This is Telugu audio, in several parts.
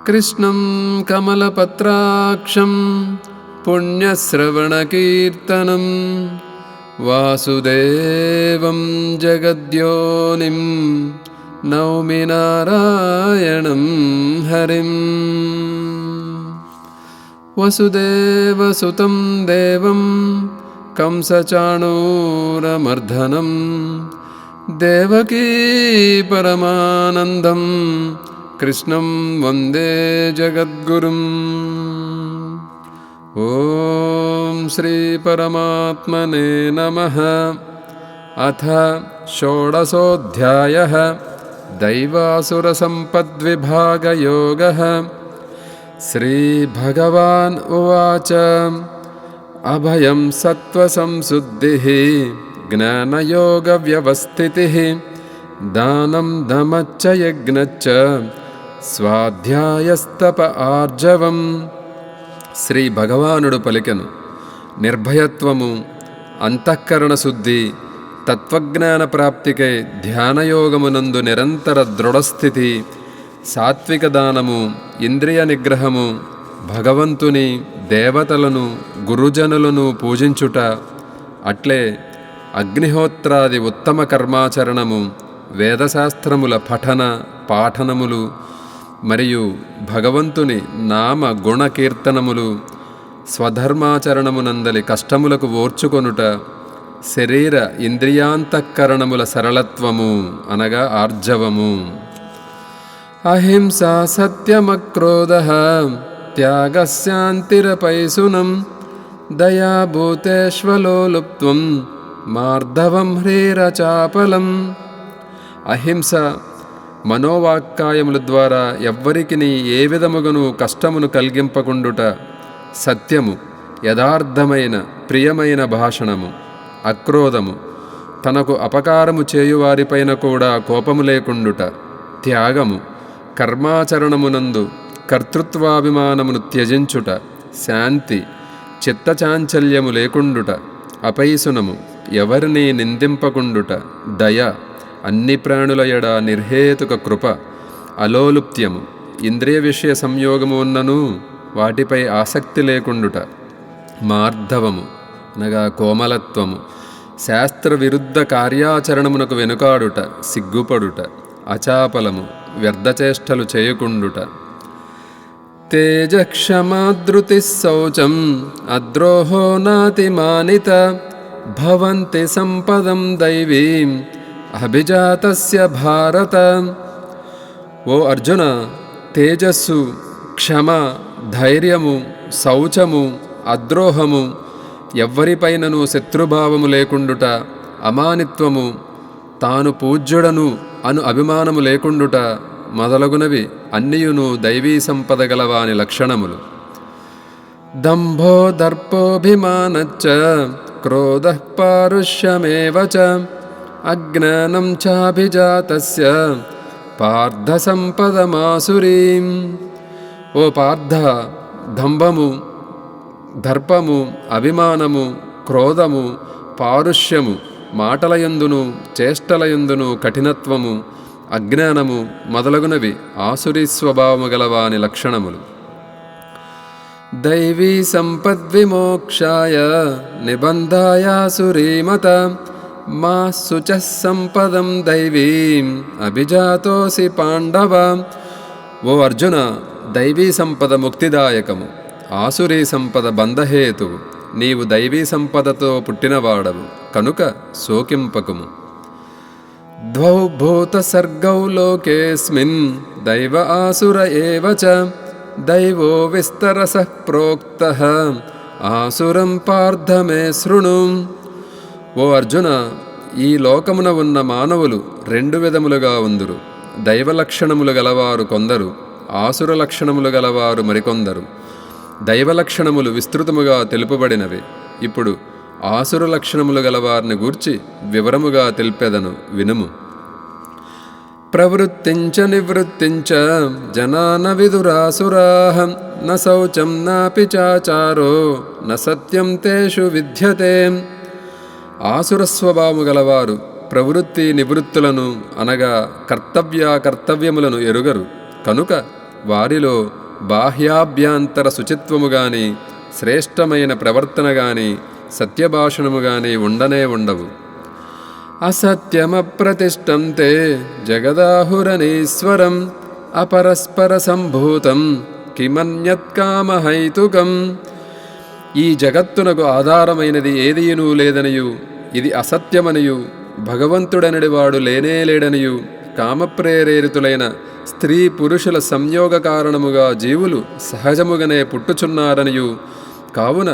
కృష్ణం కమలపత్రాక్షం పుణ్యశ్రవణకీర్తనం వాసుదేవం జగద్యోనిం నౌమి నారాయణం హరిం. వసుదేవసుతం దేవం కంసచాణూరమర్దనం దేవకీ పరమానందం కృష్ణం వందే జగద్గురుం. ఓం శ్రీ పరమాత్మనే నమః. అథ షోడశోऽధ్యాయః దైవాసురసంపద్విభాగయోగః. శ్రీభగవాన్ ఉవాచ అభయం సత్వసంశుద్ధిః జ్ఞానయోగవ్యవస్థితిః దానం దమచ్చ యజ్ఞచ్చ స్వాధ్యాయస్తప ఆర్జవం. శ్రీ భగవానుడు పలికెను, నిర్భయత్వము, అంతఃకరణ శుద్ధి, తత్వజ్ఞాన ప్రాప్తికై ధ్యానయోగమునందు నిరంతర దృఢస్థితి, సాత్విక దానము, ఇంద్రియ నిగ్రహము, భగవంతుని, దేవతలను, గురుజనులను పూజించుట, అట్లే అగ్నిహోత్రాది ఉత్తమ కర్మాచరణము, వేదశాస్త్రముల పఠన పాఠనములు మరియు భగవంతుని నామ గుణ కీర్తనములు, స్వధర్మాచరణమునందలి కష్టములకు ఓర్చుకొనుట, శరీర ఇంద్రియాంతఃకరణముల సరళత్వము అనగా ఆర్జవము, అహింసా సత్యమక్రోధః త్యాగశాంతిరపైశునం దయాభూతేష్వలోలుప్త్వం మార్ధవం హ్రీరచాపలం. అహింస, మనోవాక్కాయముల ద్వారా ఎవ్వరికిని ఏ విధముగను కష్టమును కలిగింపకుండుట, సత్యము, యథార్థమైన ప్రియమైన భాషణము, అక్రోధము, తనకు అపకారము చేయువారిపైన కూడా కోపము లేకుండుట, త్యాగము, కర్మాచరణమునందు కర్తృత్వాభిమానమును త్యజించుట, శాంతి, చిత్తచాంచల్యము లేకుండుట, అపైశునము, ఎవరిని నిందింపకుండుట, దయ, అన్ని ప్రాణుల ఎడ నిర్హేతుక కృప, అలోలుప్త్యము, ఇంద్రియ విషయ సంయోగము ఉన్నను వాటిపై ఆసక్తి లేకుండుట, మార్ధవము అనగా కోమలత్వము, శాస్త్ర విరుద్ధ కార్యాచరణమునకు వెనుకాడుట, సిగ్గుపడుట, అచాపలము, వ్యర్థచేష్టలు చేయకుండుట, తేజక్షమాధృతి శౌచం అద్రోహో నాతిమానిత భవంతి సంపదం దైవీం అభిజాతస్య భారత. ఓ అర్జున, తేజస్సు, క్షమ, ధైర్యము, శౌచము, అద్రోహము, ఎవ్వరిపైనను శత్రుభావము లేకుండుట, అమానిత్వము, తాను పూజ్యుడను అను అభిమానము లేకుండుట మొదలగునవి అన్నియును దైవీ సంపద గలవాని లక్షణములు. దంభో దర్పోభిమానచ్చ క్రోధః పారుష్యమేవ చ అజ్ఞానం చాభిజాతస్య పార్థ సంపదమాసురీం. ఓ పార్థ, దంభము, దర్పము, అభిమానము, క్రోధము, పారుష్యము, మాటలయందును చేష్టలయందును కఠినత్వము, అజ్ఞానము మొదలగునవి ఆసురీ స్వభావము గలవాని లక్షణములు. దైవీ సంపద్విమోక్షాయ నిబంధాయాసురీమత మా శుచః సంపదం దైవీం అభిజాతోసి పాండవ. ఓ అర్జున, దైవీ సంపద ముక్తిదాయకము, ఆసురీ సంపద బంధహేతువు. నీవు దైవీ సంపదతో పుట్టినవాడవు కనుక శోకింపకుము. ద్వౌ భూత సర్గౌ లోకేస్మిన్ దైవ ఆసుర ఏవ చ దైవో విస్తరసః ప్రోక్తః ఆసురం పార్థ మే శృణు. ఓ అర్జున, ఈ లోకమున ఉన్న మానవులు రెండు విధములుగా ఉందురు. దైవ లక్షణములు గలవారు కొందరు, ఆసుర లక్షణములు గలవారు మరికొందరు. దైవ లక్షణములు విస్తృతముగా తెలుపబడినవి. ఇప్పుడు ఆసుర లక్షణములు గలవారిని గూర్చి వివరముగా తెలిపెదను, వినుము. ప్రవృత్తించ నివృత్తించ జనాన విదురాసురాః న శౌచం నాపి చాచారో న సత్యం తేషు విద్యతే. ఆసుర స్వభావము గలవారు ప్రవృత్తి నివృత్తులను అనగా కర్తవ్యములను ఎరుగరు. కనుక వారిలో బాహ్యాభ్యంతర శుచిత్వము గాని, శ్రేష్టమైన ప్రవర్తన గాని, సత్యభాషణము గాని ఉండనే ఉండవు. అసత్యమప్రతిష్టం తే జగదాహురనీశ్వరం అపరస్పర సంభూతం కిమన్యత్కామహైతుకం. ఈ జగత్తునకు ఆధారమైనది ఏదియునూ లేదనియు, ఇది అసత్యమనియు, భగవంతుడనడివాడు లేనేలేడనియు, కామప్రేరేరితులైన స్త్రీ పురుషుల సంయోగ కారణముగా జీవులు సహజముగానే పుట్టుచున్నారనియు, కావున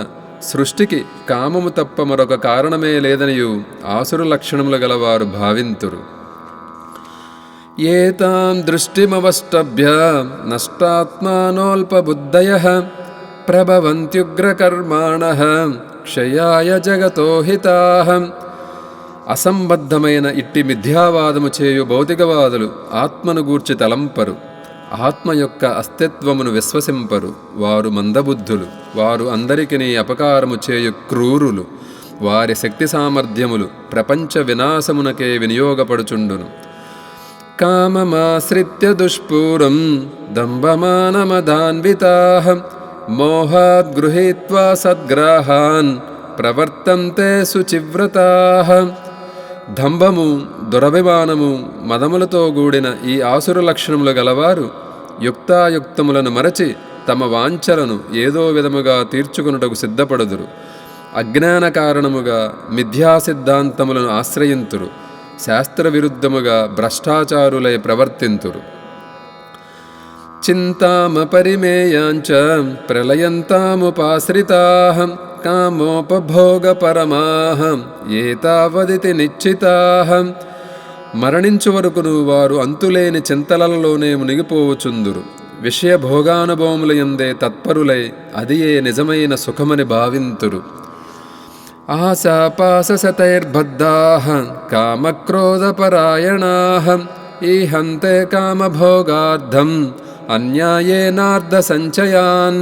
సృష్టికి కామము తప్ప మరొక కారణమే లేదనియు ఆసురు లక్షణములు గలవారు భావింతురు. ఏతాం దృష్టిమవష్టభ్య నష్టాత్మానోల్పబుద్ధయః ప్రభవంత్యుగ్రకర్మాణః క్షయాయ జగతో హితాః. అసంబద్ధమైన ఇట్టి మిథ్యావాదము చేయు భౌతికవాదులు ఆత్మను గూర్చి తలంపరు, ఆత్మ యొక్క అస్తిత్వమును విశ్వసింపరు. వారు మందబుద్ధులు, వారు అందరికినీ అపకారము చేయు క్రూరులు. వారి శక్తి సామర్థ్యములు ప్రపంచ వినాశమునకే వినియోగపడుచుండును. కామమాశ్రిత్య దుష్పూరం దంభమానమదాన్వితాః మోహాద్ గృహీత్వా సద్గ్రాహాన్ ప్రవర్తంతే శుచివ్రతాః. దంభము, దురభిమానము, మదములతో కూడిన ఈ ఆసుర లక్షణములు గలవారు యుక్తాయుక్తములను మరచి తమ వాంఛలను ఏదో విధముగా తీర్చుకొనుటకు సిద్ధపడుదురు. అజ్ఞాన కారణముగా మిథ్యా సిద్ధాంతములను ఆశ్రయింతురు. శాస్త్ర విరుద్ధముగా భ్రష్టాచారులై ప్రవర్తింతురు. చింతామపరిమేయాంచ ప్రళయంతాముపాశ్రితాః కామోపభోగపరమాః ఏతావదితి నిశ్చితాః. మరణించు వరకును వారు అంతులేని చింతలలోనే మునిగిపోవుచుందురు. విషయభోగానుభవముల యందే తత్పరులై అదియే నిజమైన సుఖమని భావింతురు. ఆశాపాశశతైర్బద్ధాః కామక్రోధపరాయణాః ఈహంతే కామభోగార్థం అన్యాయేనార్థ సంచయాన్.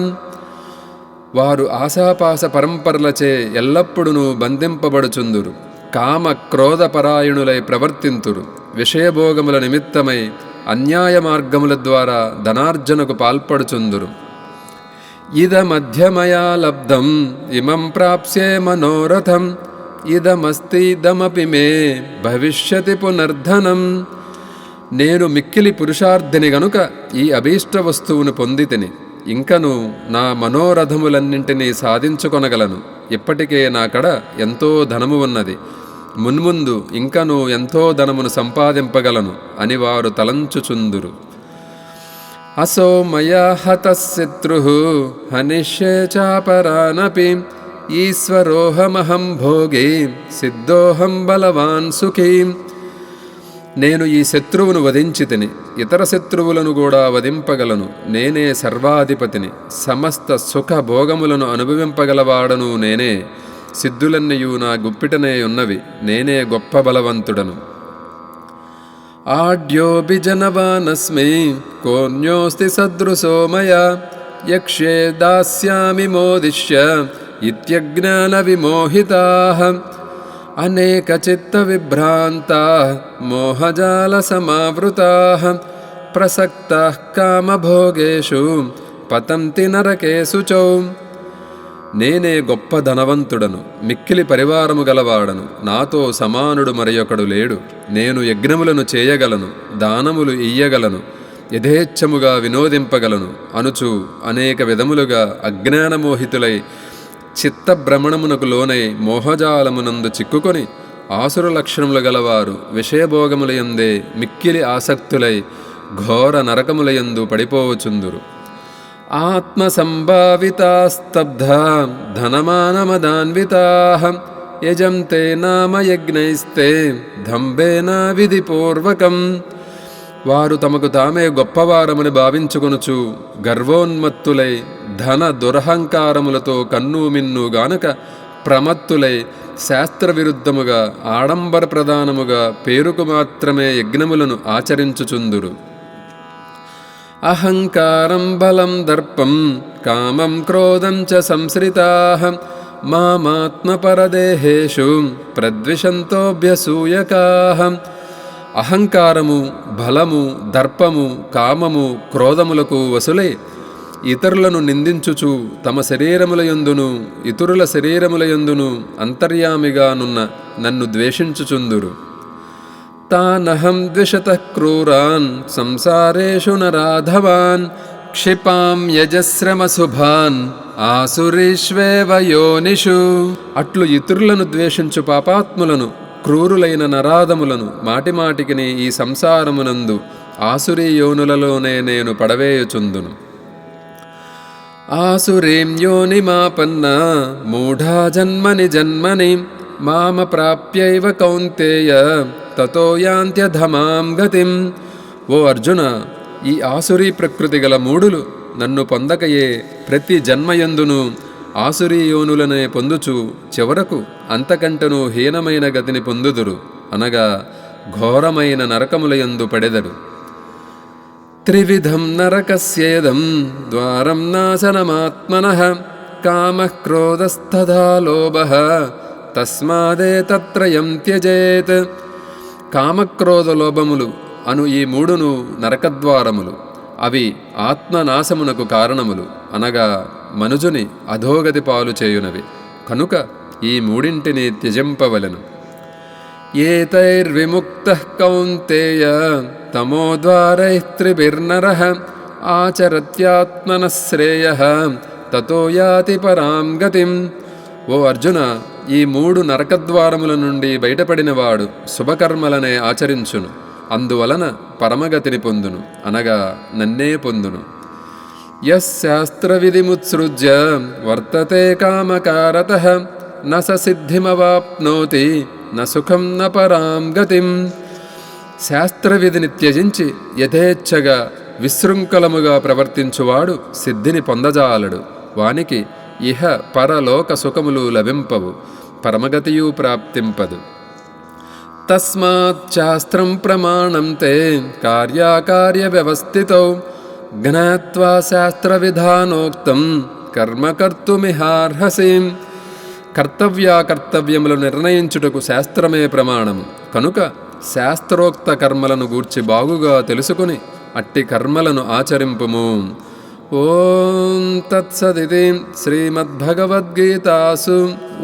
వారు ఆశాపాశ పరంపరలచే ఎల్లప్పుడూ బంధింపబడుచుందురు. కామ క్రోధపరాయణులై ప్రవర్తింతురు. విషయభోగముల నిమిత్తమై అన్యాయ మార్గముల ద్వారా ధనార్జనకు పాల్పడుచుందురు. ఇదమధ్యమయా లబ్ధం ఇమం ప్రాప్స్యే మనోరథం ఇదమస్తిదమపి మే భవిష్యతి పునర్ధనం. నేను మిక్కిలి పురుషార్థిని గనుక ఈ అభీష్ట వస్తువును పొందితిని. ఇంకను నా మనోరథములన్నింటినీ సాధించుకొనగలను. ఇప్పటికే నాకడ ఎంతో ధనము ఉన్నది, మున్ముందు ఇంకను ఎంతో ధనమును సంపాదింపగలను అని వారు తలంచుచుందురు. అసో మయా హతః శత్రుః హనిష్యే చాపరానపి ఈశ్వరోహమహం భోగి సిద్ధోహం బలవాన్ సుఖీ. నేను ఈ శత్రువును వధించితిని, ఇతర శత్రువులను కూడా వధింపగలను. నేనే సర్వాధిపతిని, సమస్త సుఖ భోగములను అనుభవింపగలవాడను నేనే. సిద్ధులన్నయూ నా గుప్పిటనే ఉన్నవి, నేనే గొప్ప బలవంతుడను. ఆడ్యోపి జనవానస్మి కోన్యోస్తి సదృశో మయా యక్ష్యే దాస్యామి మోదిష్య ఇత్యజ్ఞాన విమోహితాః. అనేక చిత్త విభ్రాంతాః మోహజాల సమావృతాః ప్రసక్తాః కామభోగేషు పతంతి నరకేషు చౌ. నేనే గొప్ప ధనవంతుడను, మిక్కిలి పరివారము గలవాడను. నాతో సమానుడు మరియొకడు లేడు. నేను యజ్ఞములను చేయగలను, దానములు ఇయ్యగలను, యథేచ్ఛముగా వినోదింపగలను అనుచు అనేక విధములుగా అజ్ఞానమోహితులై చిత్తభ్రమణమునకు లోనై మోహజాలమునందు చిక్కుకొని ఆసుర లక్షణములు గలవారు విషయభోగములయందే మిక్కిలి ఆసక్తులై ఘోర నరకములయందు పడిపోవచుందురు. ఆత్మసంభావితాస్తబ్ధా ధనమానమదాన్వితాః యజంతే నామ యజ్ఞైస్తే దంభేన విధిపూర్వకం. వారు తమకు తామే గొప్పవారమని భావించుకొనుచు గర్వోన్మత్తులై ధన దురహంకారములతో కన్ను మిన్ను గానక ప్రమత్తులై శాస్త్రవిరుద్ధముగా ఆడంబర ప్రధానముగా పేరుకు మాత్రమే యజ్ఞములను ఆచరించుచుందురు. అహంకారం బలం దర్పం కామం క్రోధం చ సంశ్రితాః మామాత్మపరదేహేషు ప్రద్విషంతోభ్యసూయకాః. అహంకారము, బలము, దర్పము, కామము, క్రోధములకు వసులై ఇతరులను నిందించుచు తమ శరీరములయందును ఇతరుల శరీరములయందును అంతర్యామిగానున్న నన్ను ద్వేషించుచుందురు. తానహం ద్విషతః క్రూరాన్ సంసారేషు నరాధవాన్ క్షిపామ్యజస్రమశుభాన్ ఆసురీష్వేవ యోనిషు. అట్లు ఇతరులను ద్వేషించు పాపాత్ములను, క్రూరులైన నరాధములను మాటిమాటికిని ఈ సంసారమునందు ఆసురీ యోనులలోనే నేను పడవేయుచుందును. ఆసురీం యోనిమాపన్న మూఢా జన్మని జన్మని మామ ప్రాప్యైవ కౌంతేయ తతో యాంత్యధమాం గతిం. ఓ అర్జున, ఈ ఆసురీ ప్రకృతి గల మూఢులు నన్ను పొందకయే ప్రతి జన్మయందును ఆసురీ యోనులనే పొందుచు చివరకు అంతకంటను హీనమైన గతిని పొందుదురు, అనగా ఘోరమైన నరకములయందు పడెదరు. త్రివిధం నరకస్యేదం ద్వారం నాశనమాత్మనః కామః క్రోధస్తథా లోభః తస్మాదేతత్రయం త్యజేత్. కామక్రోధ లోభములు అను ఈ మూడును నరకద్వారములు. అవి ఆత్మనాశమునకు కారణములు, అనగా మనుజుని అధోగతి పాలు చేయునవి. కనుక ఈ మూడింటిని త్యజింపవలెను. ఏతైర్విముక్తః కౌంతేయ తమోద్వారైః త్రిభిర్నరః ఆచరత్యాత్మనః శ్రేయః తతో యాతి పరాం గతిం. ఓ అర్జున, ఈ మూడు నరకద్వారముల నుండి బయటపడినవాడు శుభకర్మలనే ఆచరించును, అందువలన పరమగతిని పొందును, అనగా నన్నే పొందును. యశాస్త్రవిధిముత్సృజ్య వర్తతే కామకారతః న స సిద్ధిమవాప్నోతి న సుఖం న పరాం గతిం. శాస్త్రవిధిని త్యజించి యథేచ్ఛగా విశృంఖలముగా ప్రవర్తించువాడు సిద్ధిని పొందజాలడు. వానికి ఇహ పరలోక సుఖములు లభింపవు, పరమగతియు ప్రాప్తింపదు. తస్మాత్ శాస్త్రం ప్రమాణం తే కార్యాకార్య వ్యవస్థితౌ జ్ఞాత్వా శాస్త్రవిధానోక్తం కర్మ కర్తుమిహార్హసి. కర్తవ్యాకర్తవ్యములు నిర్ణయించుటకు శాస్త్రమే ప్రమాణము. కనుక శాస్త్రోక్త కర్మలను గూర్చి బాగుగా తెలుసుకుని అట్టి కర్మలను ఆచరింపుము. ఓం తత్సదితి శ్రీమద్భగవద్గీతాసు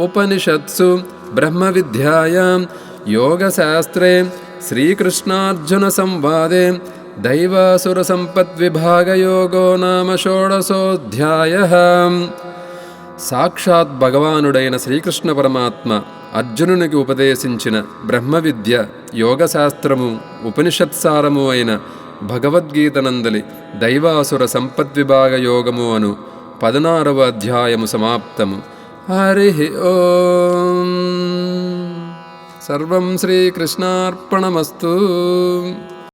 ఉపనిషత్సు బ్రహ్మ విద్యాయాం యోగశాస్త్రే శ్రీకృష్ణార్జున సంవాదే దైవాసుర సంపద్విభాగయోగో నామ షోడశోऽధ్యాయః. సాక్షాత్ భగవానుడైన శ్రీకృష్ణ పరమాత్మ అర్జునునికి ఉపదేశించిన బ్రహ్మ విద్య, యోగశాస్త్రము, ఉపనిషత్సారము అయిన భగవద్గీతనందలి దైవాసుర సంపద్విభాగ యోగము అను 16వ అధ్యాయము సమాప్తము. హరి ఓం. సర్వం శ్రీకృష్ణార్పణమస్తు.